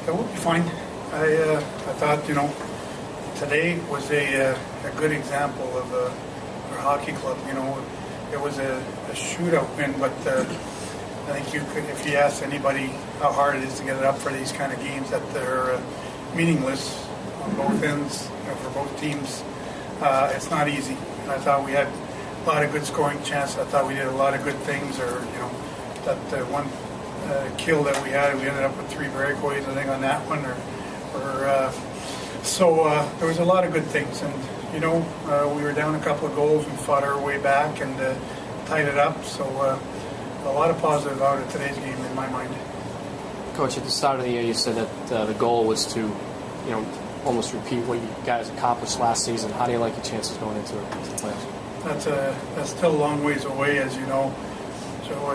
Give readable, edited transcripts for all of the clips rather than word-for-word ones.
It will be fine. I thought, today was a good example of our hockey club. It was a shootout win, but I think you could, if you ask anybody how hard it is to get it up for these kind of games, that they're meaningless on both ends, for both teams. It's not easy. And I thought we had a lot of good scoring chances. I thought we did a lot of good things. That one kill that we had, we ended up with 3 breakaways, I think, on that one. So there was a lot of good things. And, we were down a couple of goals. We fought our way back and tied it up. So a lot of positive out of today's game in my mind. Coach, at the start of the year, you said that the goal was to, almost repeat what you guys accomplished last season. How do you like your chances going into the playoffs? That's still a long ways away, as you know. So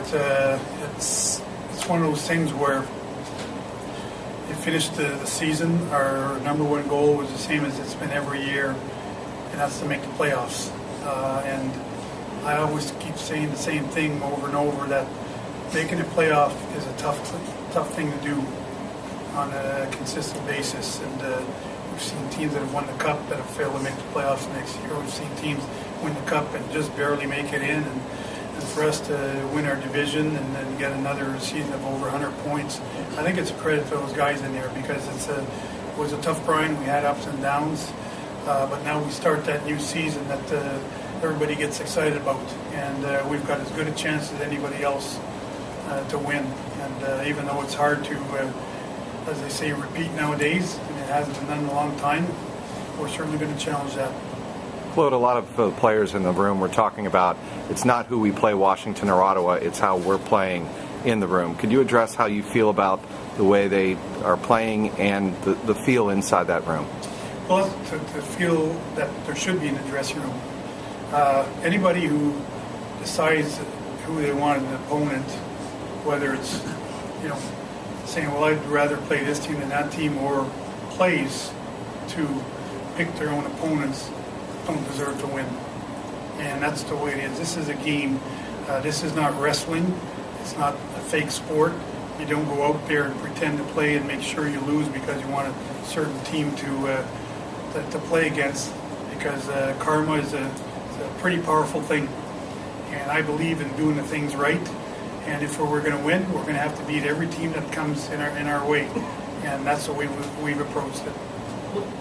it's one of those things where you finished the season. Our number one goal was the same as it's been every year, and that's to make the playoffs. And I always keep saying the same thing over and over, that making a playoff is a tough thing to do on a consistent basis. And we've seen teams that have won the Cup that have failed to make the playoffs next year. We've seen teams win the Cup and just barely make it in. And for us to win our division and then get another season of over 100 points, I think it's a credit to those guys in there, because it was a tough grind. We had ups and downs, but now we start that new season that everybody gets excited about, and we've got as good a chance as anybody else to win. And even though it's hard to, as they say, repeat nowadays, and it hasn't been done in a long time, we're certainly going to challenge that. Claude, a lot of the players in the room were talking about it's not who we play Washington or Ottawa, it's how we're playing in the room. Could you address how you feel about the way they are playing and the feel inside that room? Well, to feel that there should be in the dressing room. Anybody who decides who they want an opponent, whether it's, saying, well, I'd rather play this team than that team, or plays to pick their own opponents, don't deserve to win. And that's the way it is. This is a game. This is not wrestling. It's not a fake sport. You don't go out there and pretend to play and make sure you lose because you want a certain team to play against, because karma is a pretty powerful thing. And I believe in doing the things right. And if we're going to win, we're going to have to beat every team that comes in our way. And that's the way we've approached it.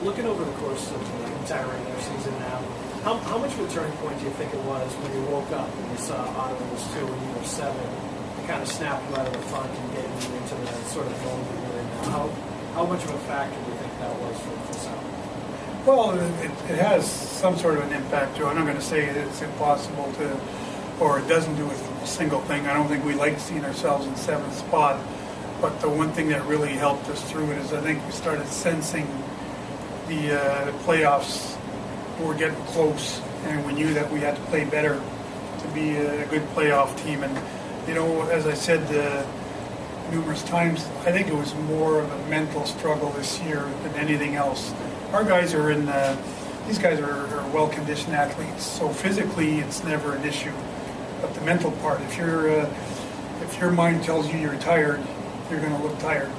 Looking over the course of the entire regular season now, how much of a turning point do you think it was when you woke up and you saw Ottawa was 2 and you were 7, to kind of snap you out of the funk and get you into the sort of mode that you're in now? How much of a factor do you think that was for South? Well, it has some sort of an impact, Joe. I'm not going to say it's impossible to, or it doesn't do a single thing. I don't think we like seeing ourselves in 7th spot. But the one thing that really helped us through it is I think we started sensing the playoffs were getting close, and we knew that we had to play better to be a good playoff team. And, as I said numerous times, I think it was more of a mental struggle this year than anything else. Our guys are these guys are well-conditioned athletes, so physically it's never an issue. But the mental part, if your mind tells you you're tired, you're going to look tired.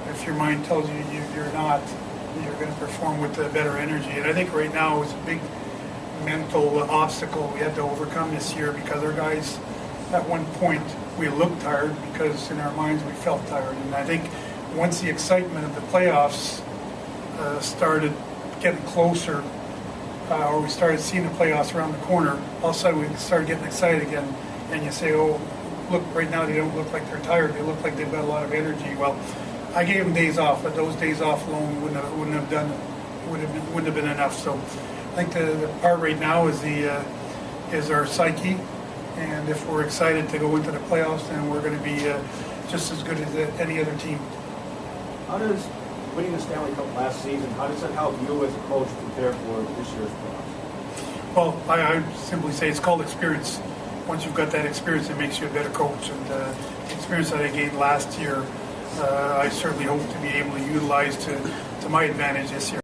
If your mind tells you you're not, you're going to perform with better energy. And I think right now it's a big mental obstacle we had to overcome this year, because our guys, at one point, we looked tired because in our minds we felt tired. And I think once the excitement of the playoffs started getting closer, or we started seeing the playoffs around the corner, all of a sudden we started getting excited again. And you say, oh, look, right now they don't look like they're tired. They look like they've got a lot of energy. Well, I gave them days off, but those days off alone wouldn't have been enough. So I think the part right now is our psyche, and if we're excited to go into the playoffs, then we're going to be just as good as any other team. How does winning the Stanley Cup last season, how does that help you as a coach prepare for this year's playoffs? Well, I simply say it's called experience. Once you've got that experience, it makes you a better coach. And the experience that I gained last year, I certainly hope to be able to utilize to my advantage this year.